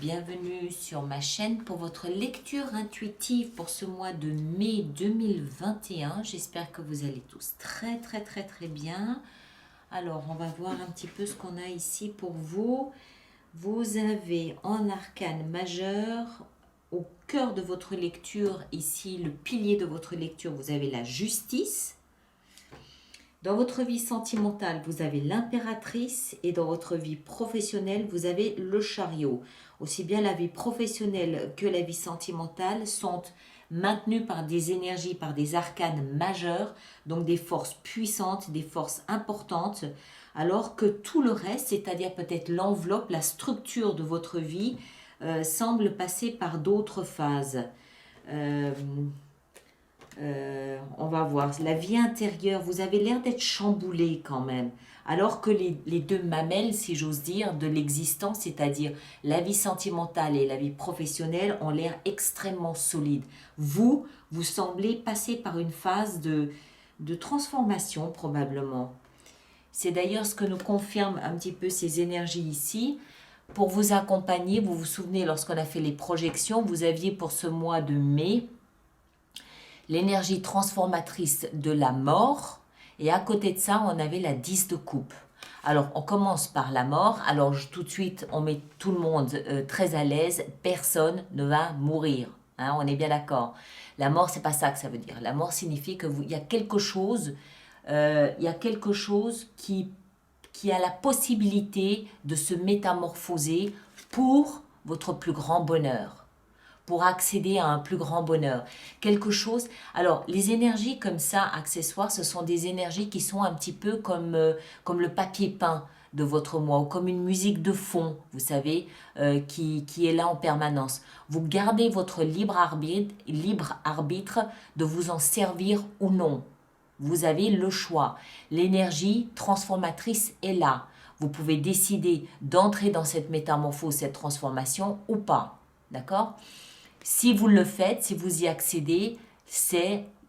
bienvenue sur ma chaîne pour votre lecture intuitive pour ce mois de mai 2021. J'espère que vous allez tous très bien. Alors, on va voir un petit peu ce qu'on a ici pour vous. Vous avez en arcane majeur, au cœur de votre lecture, ici le pilier de votre lecture, vous avez la justice. Dans votre vie sentimentale, vous avez l'impératrice et dans votre vie professionnelle, vous avez le chariot. Aussi bien la vie professionnelle que la vie sentimentale sont maintenues par des énergies, par des arcanes majeurs, donc des forces puissantes, des forces importantes, alors que tout le reste, c'est-à-dire peut-être l'enveloppe, la structure de votre vie, semble passer par d'autres phases. On va voir, la vie intérieure, vous avez l'air d'être chamboulé quand même, alors que les deux mamelles, si j'ose dire, de l'existence, c'est-à-dire la vie sentimentale et la vie professionnelle, ont l'air extrêmement solides. Vous semblez passer par une phase de transformation probablement. C'est d'ailleurs ce que nous confirment un petit peu ces énergies ici. Pour vous accompagner, vous vous souvenez, lorsqu'on a fait les projections, vous aviez pour ce mois de mai l'énergie transformatrice de la mort, et à côté de ça, on avait la 10 de coupe. Alors, on commence par la mort. Alors, tout de suite, on met tout le monde très à l'aise. Personne ne va mourir. Hein, on est bien d'accord. La mort, c'est pas ça que ça veut dire. La mort signifie que il y a quelque chose, qui a la possibilité de se métamorphoser pour votre plus grand bonheur, pour accéder à un plus grand bonheur. Quelque chose... Alors, les énergies comme ça, accessoires, ce sont des énergies qui sont un petit peu comme le papier peint de votre moi, ou comme une musique de fond, vous savez, qui est là en permanence. Vous gardez votre libre arbitre de vous en servir ou non. Vous avez le choix. L'énergie transformatrice est là. Vous pouvez décider d'entrer dans cette métamorphose, cette transformation ou pas. D'accord ? Si vous le faites, si vous y accédez,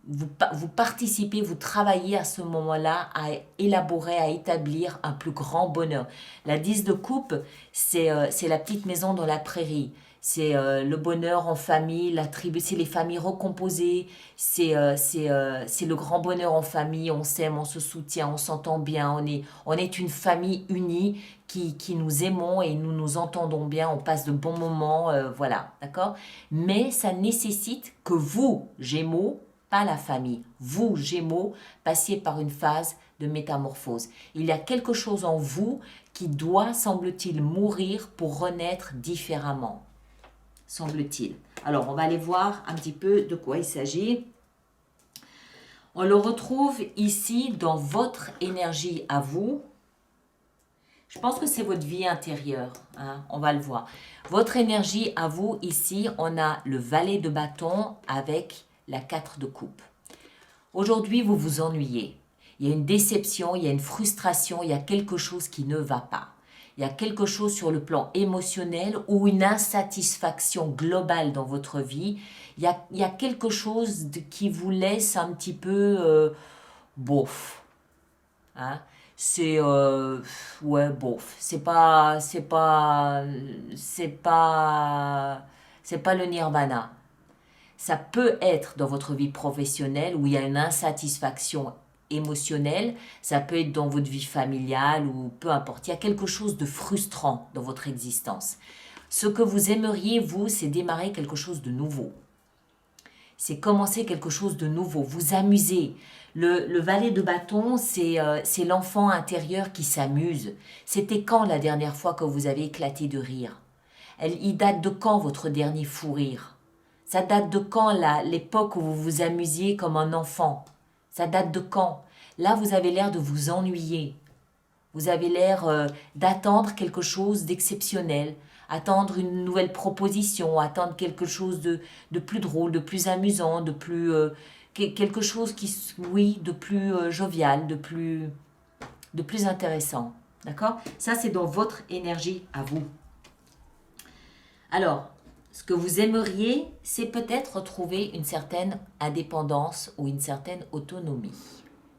vous participez, vous travaillez à ce moment-là à élaborer, à établir un plus grand bonheur. La 10 de coupe, c'est la petite maison dans la prairie. C'est le bonheur en famille, la tribu, c'est les familles recomposées, c'est le grand bonheur en famille, on s'aime, on se soutient, on s'entend bien, on est une famille unie qui nous aimons et nous nous entendons bien, on passe de bons moments, voilà, d'accord? Mais ça nécessite que vous, Gémeaux, pas la famille, vous, Gémeaux, passiez par une phase de métamorphose. Il y a quelque chose en vous qui doit, semble-t-il, mourir pour renaître différemment. Semble-t-il. Alors, on va aller voir un petit peu de quoi il s'agit. On le retrouve ici dans votre énergie à vous. Je pense que c'est votre vie intérieure, hein, on va le voir. Votre énergie à vous, ici, on a le valet de bâton avec la 4 de coupe. Aujourd'hui, vous vous ennuyez. Il y a une déception, il y a une frustration, il y a quelque chose qui ne va pas. Il y a quelque chose sur le plan émotionnel ou une insatisfaction globale dans votre vie. Il y a quelque chose qui vous laisse un petit peu bof. Hein? C'est ouais, bof. C'est pas le nirvana. Ça peut être dans votre vie professionnelle où il y a une insatisfaction émotionnelle, ça peut être dans votre vie familiale ou peu importe. Il y a quelque chose de frustrant dans votre existence. Ce que vous aimeriez, vous, c'est démarrer quelque chose de nouveau. C'est commencer quelque chose de nouveau, vous amuser. Le valet de bâton, c'est l'enfant intérieur qui s'amuse. C'était quand la dernière fois que vous avez éclaté de rire? Il date de quand votre dernier fou rire? Ça date de quand l'époque où vous vous amusiez comme un enfant? Ça date de quand? Là, vous avez l'air de vous ennuyer. Vous avez l'air d'attendre quelque chose d'exceptionnel, attendre une nouvelle proposition, attendre quelque chose de plus drôle, de plus amusant, de plus quelque chose de plus jovial, de plus intéressant. D'accord? Ça, c'est dans votre énergie à vous. Alors, ce que vous aimeriez, c'est peut-être retrouver une certaine indépendance ou une certaine autonomie.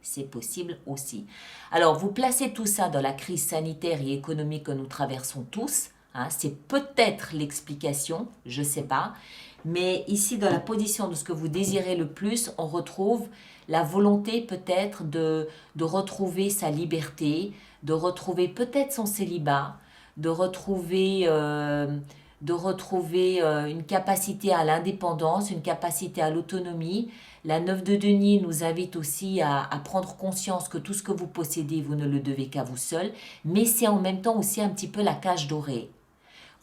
C'est possible aussi. Alors, vous placez tout ça dans la crise sanitaire et économique que nous traversons tous, Hein, c'est peut-être l'explication, je ne sais pas. Mais ici, dans la position de ce que vous désirez le plus, on retrouve la volonté peut-être de retrouver sa liberté, de retrouver peut-être son célibat, de retrouver, une capacité à l'indépendance, une capacité à l'autonomie. La 9 de denier nous invite aussi à prendre conscience que tout ce que vous possédez, vous ne le devez qu'à vous seul, mais c'est en même temps aussi un petit peu la cage dorée.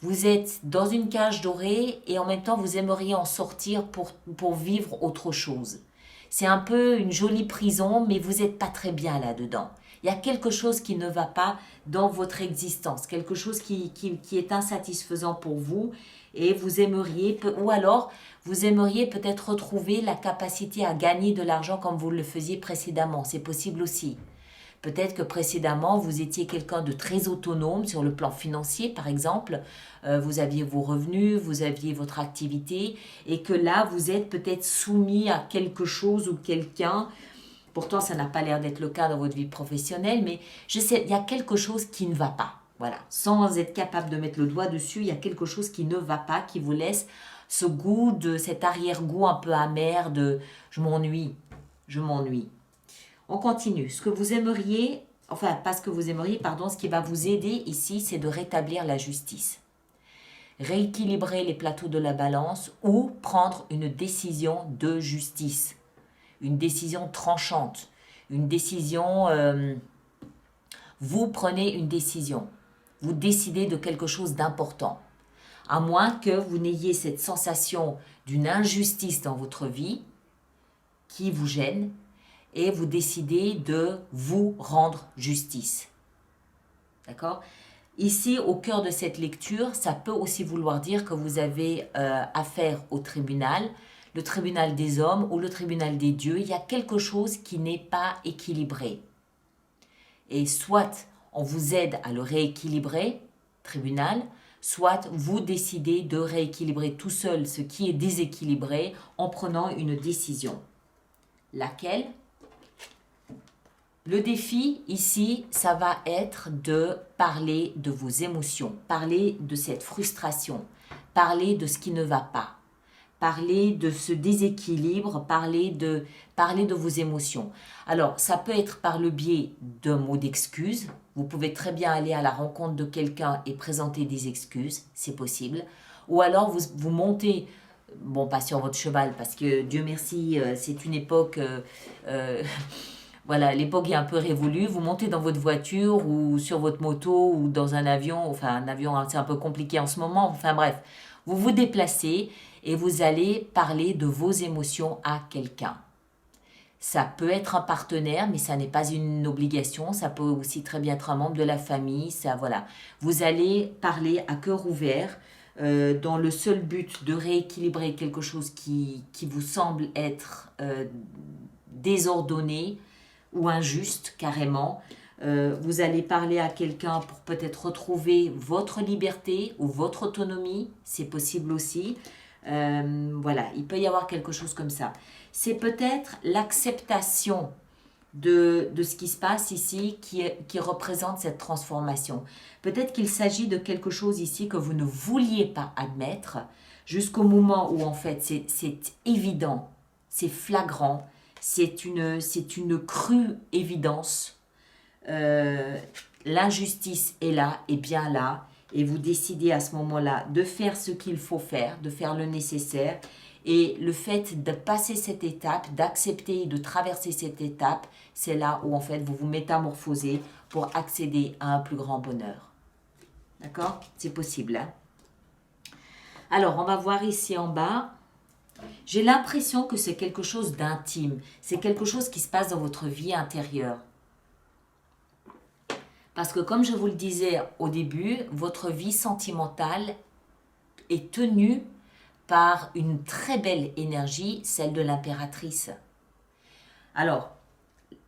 Vous êtes dans une cage dorée et en même temps vous aimeriez en sortir pour vivre autre chose. C'est un peu une jolie prison, mais vous n'êtes pas très bien là-dedans. Il y a quelque chose qui ne va pas dans votre existence, quelque chose qui est insatisfaisant pour vous et vous aimeriez, ou alors vous aimeriez peut-être retrouver la capacité à gagner de l'argent comme vous le faisiez précédemment. C'est possible aussi. Peut-être que précédemment, vous étiez quelqu'un de très autonome sur le plan financier, par exemple. Vous aviez vos revenus, vous aviez votre activité, et que là, vous êtes peut-être soumis à quelque chose ou quelqu'un. Pourtant, ça n'a pas l'air d'être le cas dans votre vie professionnelle, mais je sais, il y a quelque chose qui ne va pas. Voilà, sans être capable de mettre le doigt dessus, il y a quelque chose qui ne va pas, qui vous laisse ce goût de cet arrière-goût un peu amer de je m'ennuie, je m'ennuie. On continue. Ce que vous aimeriez, enfin pas ce que vous aimeriez, pardon, ce qui va vous aider ici, c'est de rétablir la justice. Rééquilibrer les plateaux de la balance ou prendre une décision de justice. Une décision tranchante. Une décision, vous prenez une décision. Vous décidez de quelque chose d'important. À moins que vous n'ayez cette sensation d'une injustice dans votre vie qui vous gêne, et vous décidez de vous rendre justice. D'accord ? Ici, au cœur de cette lecture, ça peut aussi vouloir dire que vous avez affaire au tribunal, le tribunal des hommes ou le tribunal des dieux. Il y a quelque chose qui n'est pas équilibré. Et soit on vous aide à le rééquilibrer, tribunal, soit vous décidez de rééquilibrer tout seul ce qui est déséquilibré en prenant une décision. Laquelle ? Le défi ici, ça va être de parler de vos émotions, parler de cette frustration, parler de ce qui ne va pas, parler de ce déséquilibre, parler de vos émotions. Alors, ça peut être par le biais d'un mot d'excuse. Vous pouvez très bien aller à la rencontre de quelqu'un et présenter des excuses, c'est possible. Ou alors, vous montez, bon, pas sur votre cheval, parce que Dieu merci, c'est une époque... Voilà, l'époque est un peu révolue. Vous montez dans votre voiture ou sur votre moto ou dans un avion. Enfin, un avion, c'est un peu compliqué en ce moment. Enfin bref, vous vous déplacez et vous allez parler de vos émotions à quelqu'un. Ça peut être un partenaire, mais ça n'est pas une obligation. Ça peut aussi très bien être un membre de la famille. Ça, voilà. Vous allez parler à cœur ouvert dans le seul but de rééquilibrer quelque chose qui vous semble être désordonné ou injuste carrément. Vous allez parler à quelqu'un pour peut-être retrouver votre liberté ou votre autonomie, c'est possible aussi. Voilà, il peut y avoir quelque chose comme ça. C'est peut-être l'acceptation de ce qui se passe ici qui représente cette transformation. Peut-être qu'il s'agit de quelque chose ici que vous ne vouliez pas admettre jusqu'au moment où en fait c'est évident, c'est flagrant, c'est une crue évidence. L'injustice est là, est bien là, et vous décidez à ce moment-là de faire ce qu'il faut faire, de faire le nécessaire. Et le fait de passer cette étape, d'accepter et de traverser cette étape, c'est là où en fait vous vous métamorphosez pour accéder à un plus grand bonheur. D'accord ? C'est possible. Hein ? Alors, on va voir ici en bas. J'ai l'impression que c'est quelque chose d'intime. C'est quelque chose qui se passe dans votre vie intérieure. Parce que comme je vous le disais au début, votre vie sentimentale est tenue par une très belle énergie, celle de l'impératrice. Alors,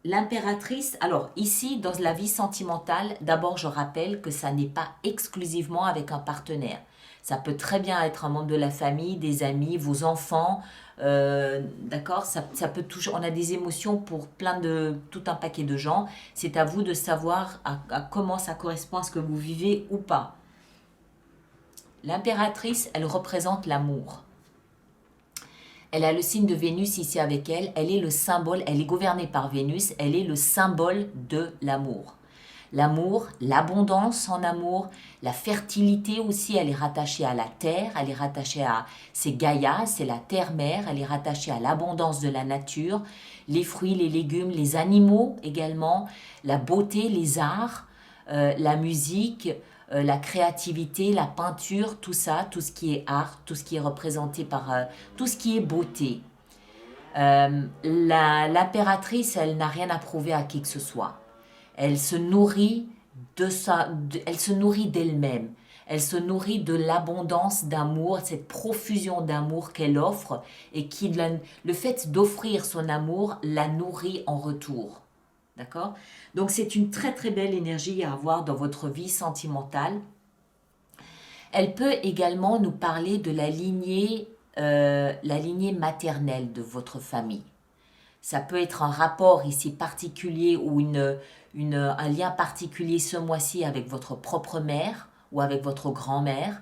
l'impératrice, alors ici, dans la vie sentimentale, d'abord je rappelle que ça n'est pas exclusivement avec un partenaire. Ça peut très bien être un membre de la famille, des amis, vos enfants, d'accord, ça peut toucher, on a des émotions pour tout un paquet de gens. C'est à vous de savoir à comment ça correspond à ce que vous vivez ou pas. L'impératrice, elle représente l'amour. Elle a le signe de Vénus ici avec elle. Elle est le symbole, elle est gouvernée par Vénus. Elle est le symbole de l'amour. L'amour, l'abondance en amour, la fertilité aussi, elle est rattachée à la terre, elle est rattachée à, c'est Gaïa, c'est la terre-mère, elle est rattachée à l'abondance de la nature, les fruits, les légumes, les animaux également, la beauté, les arts, la musique, la créativité, la peinture, tout ça, tout ce qui est art, tout ce qui est représenté par, tout ce qui est beauté. L'impératrice, elle n'a rien à prouver à qui que ce soit. Elle se nourrit elle se nourrit d'elle-même. Elle se nourrit de l'abondance d'amour, cette profusion d'amour qu'elle offre et qui, le fait d'offrir son amour, la nourrit en retour. D'accord? Donc c'est une très très belle énergie à avoir dans votre vie sentimentale. Elle peut également nous parler de la lignée maternelle de votre famille. Ça peut être un rapport ici particulier ou un lien particulier ce mois-ci avec votre propre mère ou avec votre grand-mère.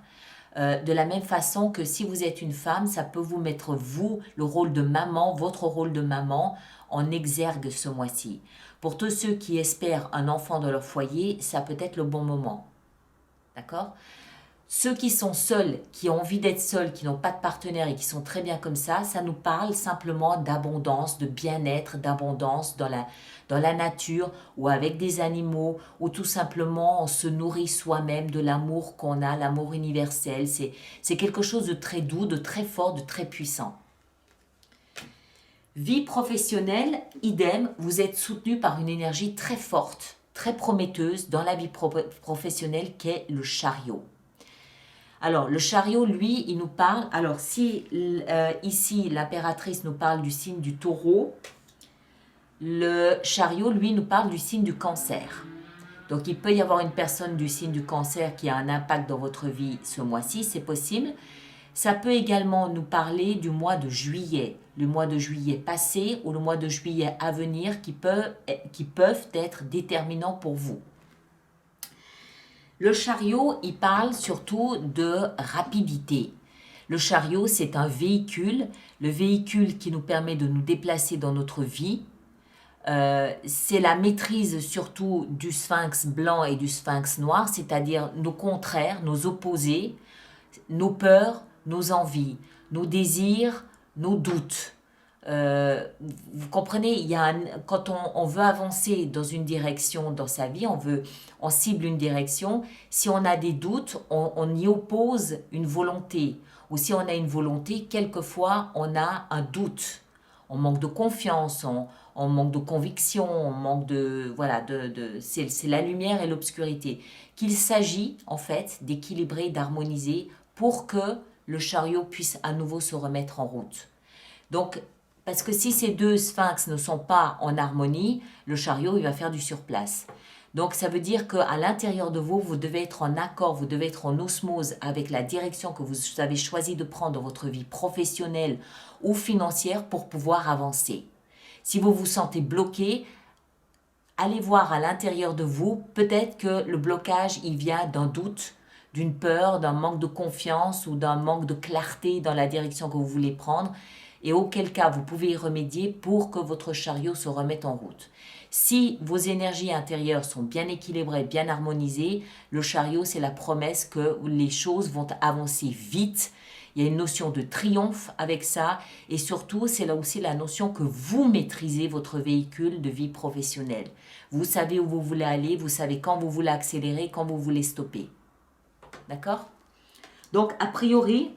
De la même façon que si vous êtes une femme, ça peut vous mettre, vous, le rôle de maman, votre rôle de maman, en exergue ce mois-ci. Pour tous ceux qui espèrent un enfant dans leur foyer, ça peut être le bon moment. D'accord ? Ceux qui sont seuls, qui ont envie d'être seuls, qui n'ont pas de partenaire et qui sont très bien comme ça nous parle simplement d'abondance, de bien-être, d'abondance dans la nature ou avec des animaux ou tout simplement on se nourrit soi-même de l'amour qu'on a, l'amour universel. C'est quelque chose de très doux, de très fort, de très puissant. Vie professionnelle, idem, vous êtes soutenu par une énergie très forte, très prometteuse dans la vie professionnelle qu'est le chariot. Alors, le chariot, lui, il nous parle... Alors, si ici, l'impératrice nous parle du signe du taureau, le chariot, lui, nous parle du signe du cancer. Donc, il peut y avoir une personne du signe du cancer qui a un impact dans votre vie ce mois-ci, c'est possible. Ça peut également nous parler du mois de juillet, le mois de juillet passé ou le mois de juillet à venir qui peuvent être déterminants pour vous. Le chariot, il parle surtout de rapidité. Le chariot, c'est un véhicule, le véhicule qui nous permet de nous déplacer dans notre vie. C'est la maîtrise surtout du sphinx blanc et du sphinx noir, c'est-à-dire nos contraires, nos opposés, nos peurs, nos envies, nos désirs, nos doutes. Vous comprenez, quand on veut avancer dans une direction dans sa vie, on cible une direction. Si on a des doutes, on y oppose une volonté. Ou si on a une volonté, quelquefois on a un doute. On manque de confiance, on manque de conviction, on manque de... Voilà, c'est la lumière et l'obscurité. Qu'il s'agit en fait d'équilibrer, d'harmoniser pour que le chariot puisse à nouveau se remettre en route. Donc, parce que si ces deux sphinx ne sont pas en harmonie, le chariot, il va faire du surplace. Donc, ça veut dire qu'à l'intérieur de vous, vous devez être en accord, vous devez être en osmose avec la direction que vous avez choisi de prendre dans votre vie professionnelle ou financière pour pouvoir avancer. Si vous vous sentez bloqué, allez voir à l'intérieur de vous, peut-être que le blocage, il vient d'un doute, d'une peur, d'un manque de confiance ou d'un manque de clarté dans la direction que vous voulez prendre. Et auquel cas vous pouvez y remédier pour que votre chariot se remette en route. Si vos énergies intérieures sont bien équilibrées, bien harmonisées, le chariot, c'est la promesse que les choses vont avancer vite. Il y a une notion de triomphe avec ça et surtout, c'est là aussi la notion que vous maîtrisez votre véhicule de vie professionnelle. Vous savez où vous voulez aller, vous savez quand vous voulez accélérer, quand vous voulez stopper. D'accord ? Donc, a priori,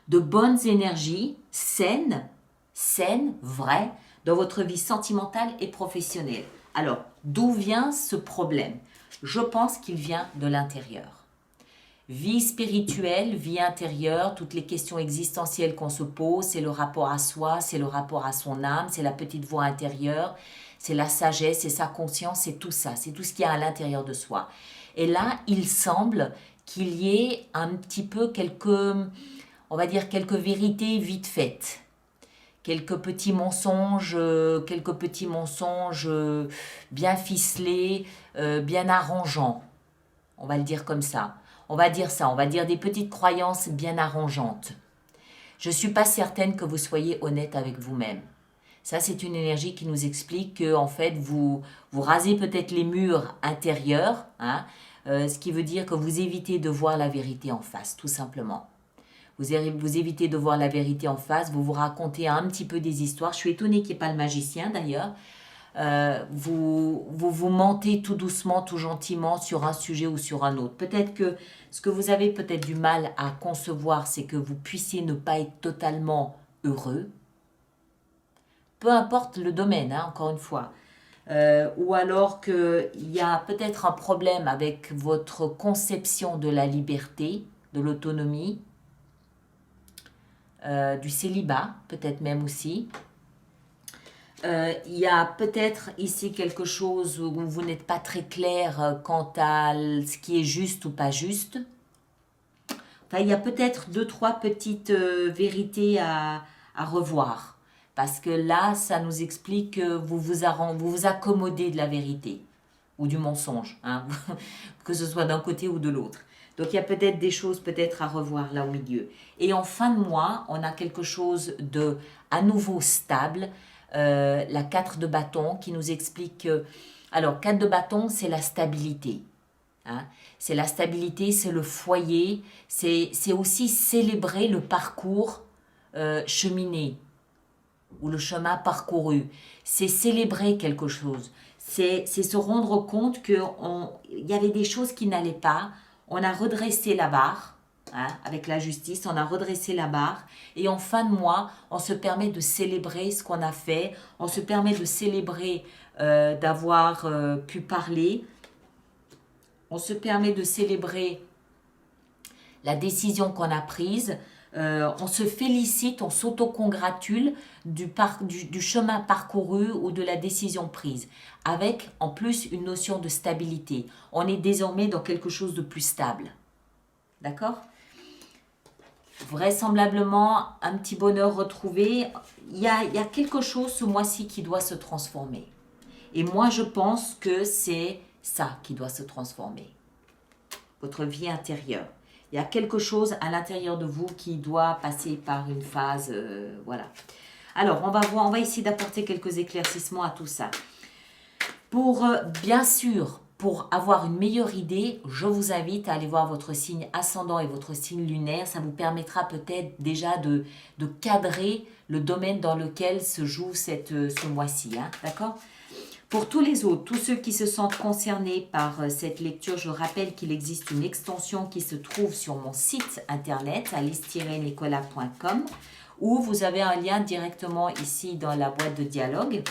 de bonnes énergies saines, vraies, dans votre vie sentimentale et professionnelle. Alors, d'où vient ce problème? Je pense qu'il vient de l'intérieur. Vie spirituelle, vie intérieure, toutes les questions existentielles qu'on se pose, c'est le rapport à soi, c'est le rapport à son âme, c'est la petite voix intérieure, c'est la sagesse, c'est sa conscience, c'est tout ça, c'est tout ce qu'il y a à l'intérieur de soi. Et là, il semble qu'il y ait un petit peu quelques vérités vite faites, quelques petits mensonges bien ficelés, bien arrangeants, on va le dire comme ça. On va dire ça, on va dire des petites croyances bien arrangeantes. Je ne suis pas certaine que vous soyez honnête avec vous-même. Ça, c'est une énergie qui nous explique que, en fait, vous rasez peut-être les murs intérieurs, hein, ce qui veut dire que vous évitez de voir la vérité en face, tout simplement. Vous évitez de voir la vérité en face, vous vous racontez un petit peu des histoires. Je suis étonnée qu'il n'y ait pas le magicien, d'ailleurs. Vous mentez tout doucement, tout gentiment sur un sujet ou sur un autre. Peut-être que ce que vous avez peut-être du mal à concevoir, c'est que vous puissiez ne pas être totalement heureux. Peu importe le domaine, hein, encore une fois. Ou alors qu'il y a peut-être un problème avec votre conception de la liberté, de l'autonomie, du célibat, peut-être même aussi. Il y a peut-être ici quelque chose où vous n'êtes pas très clair quant à ce qui est juste ou pas juste. Enfin, il y a peut-être 2-3 petites vérités à revoir. Parce que là, ça nous explique que vous vous accommodez de la vérité ou du mensonge, hein, que ce soit d'un côté ou de l'autre. Donc, il y a peut-être des choses peut-être à revoir là au milieu. Et en fin de mois, on a quelque chose de à nouveau stable. La 4 de bâton qui nous explique que... Alors, 4 de bâton, c'est la stabilité. Hein. C'est la stabilité, c'est le foyer, c'est aussi célébrer le parcours cheminé ou le chemin parcouru. C'est célébrer quelque chose. C'est se rendre compte qu'il y avait des choses qui n'allaient pas. On a redressé la barre, hein, avec la justice, on a redressé la barre. Et en fin de mois, on se permet de célébrer ce qu'on a fait. On se permet de célébrer d'avoir pu parler. On se permet de célébrer la décision qu'on a prise. On se félicite, on s'autocongratule du chemin parcouru ou de la décision prise, avec en plus une notion de stabilité. On est désormais dans quelque chose de plus stable. D'accord ? Vraisemblablement, un petit bonheur retrouvé. Il y a quelque chose ce mois-ci qui doit se transformer. Et moi, je pense que c'est ça qui doit se transformer. Votre vie intérieure. Il y a quelque chose à l'intérieur de vous qui doit passer par une phase, voilà. Alors, on va essayer d'apporter quelques éclaircissements à tout ça. Bien sûr, pour avoir une meilleure idée, je vous invite à aller voir votre signe ascendant et votre signe lunaire. Ça vous permettra peut-être déjà de cadrer le domaine dans lequel se joue ce mois-ci, hein, d'accord ? Pour tous les autres, tous ceux qui se sentent concernés par cette lecture, je rappelle qu'il existe une extension qui se trouve sur mon site internet alice-nicolas.com où vous avez un lien directement ici dans la boîte de dialogue.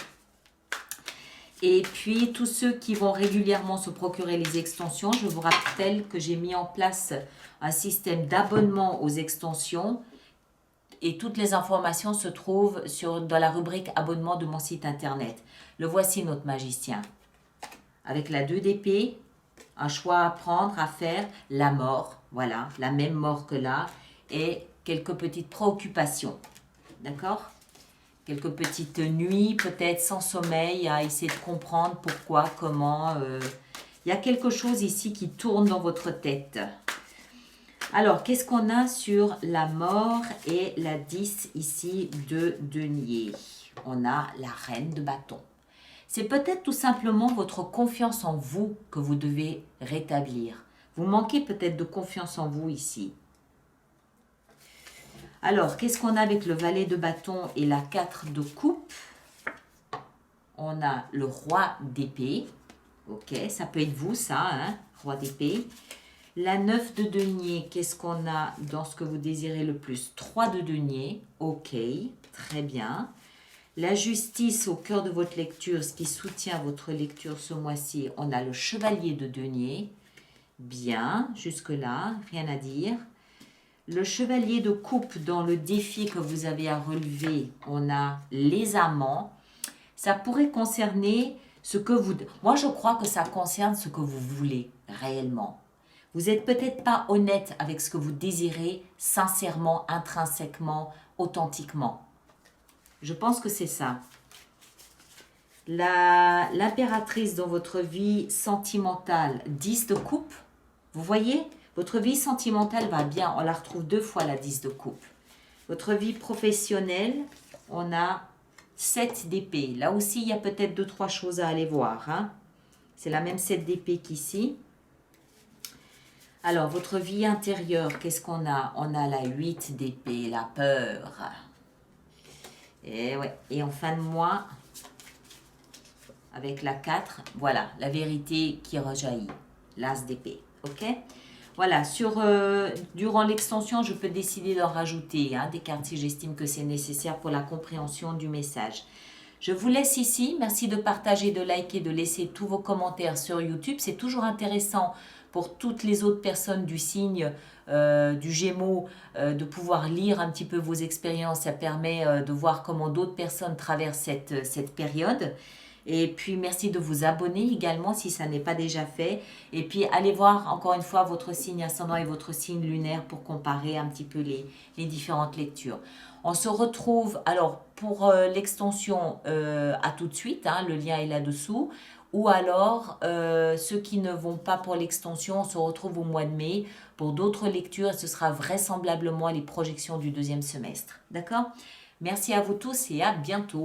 Et puis, tous ceux qui vont régulièrement se procurer les extensions, je vous rappelle que j'ai mis en place un système d'abonnement aux extensions et toutes les informations se trouvent dans la rubrique abonnement de mon site internet. Le voici notre magicien. Avec la 2 d'épée, un choix à prendre, à faire, la mort, voilà, la même mort que là, et quelques petites préoccupations. D'accord ? Quelques petites nuits, peut-être sans sommeil, à essayer de comprendre pourquoi, comment. Il y a quelque chose ici qui tourne dans votre tête. Alors, qu'est-ce qu'on a sur la mort et la 10 ici de denier? On a la reine de bâton. C'est peut-être tout simplement votre confiance en vous que vous devez rétablir. Vous manquez peut-être de confiance en vous ici. Alors, qu'est-ce qu'on a avec le valet de bâton et la 4 de coupe? On a le roi d'épée. Ok, ça peut être vous ça, hein, roi d'épée. La 9 de denier, qu'est-ce qu'on a dans ce que vous désirez le plus? 3 de denier, ok, très bien. La justice au cœur de votre lecture, ce qui soutient votre lecture ce mois-ci, on a le chevalier de denier. Bien, jusque-là, rien à dire. Le chevalier de coupe dans le défi que vous avez à relever, on a les amants. Ça pourrait concerner ce que vous... Moi, je crois que ça concerne ce que vous voulez réellement. Vous n'êtes peut-être pas honnête avec ce que vous désirez sincèrement, intrinsèquement, authentiquement. Je pense que c'est ça. L'impératrice dans votre vie sentimentale, 10 de coupe, vous voyez? Votre vie sentimentale va bien. On la retrouve 2 fois, la 10 de coupe. Votre vie professionnelle, on a 7 d'épée. Là aussi, il y a peut-être 2-3 choses à aller voir. Hein. C'est la même 7 d'épée qu'ici. Alors, votre vie intérieure, qu'est-ce qu'on a? On a la 8 d'épée, la peur. Et, ouais. Et en fin de mois, avec la 4, voilà, la vérité qui rejaillit. L'as d'épée, ok? Voilà, durant l'extension, je peux décider d'en rajouter des cartes si j'estime que c'est nécessaire pour la compréhension du message. Je vous laisse ici. Merci de partager, de liker, de laisser tous vos commentaires sur YouTube. C'est toujours intéressant pour toutes les autres personnes du signe du Gémeaux de pouvoir lire un petit peu vos expériences. Ça permet de voir comment d'autres personnes traversent cette période. Et puis, merci de vous abonner également si ça n'est pas déjà fait. Et puis, allez voir encore une fois votre signe ascendant et votre signe lunaire pour comparer un petit peu les différentes lectures. On se retrouve, alors, pour l'extension, à tout de suite. Hein, le lien est là-dessous. Ou alors, ceux qui ne vont pas pour l'extension, on se retrouve au mois de mai pour d'autres lectures. Ce sera vraisemblablement les projections du 2e semestre. D'accord? Merci à vous tous et à bientôt.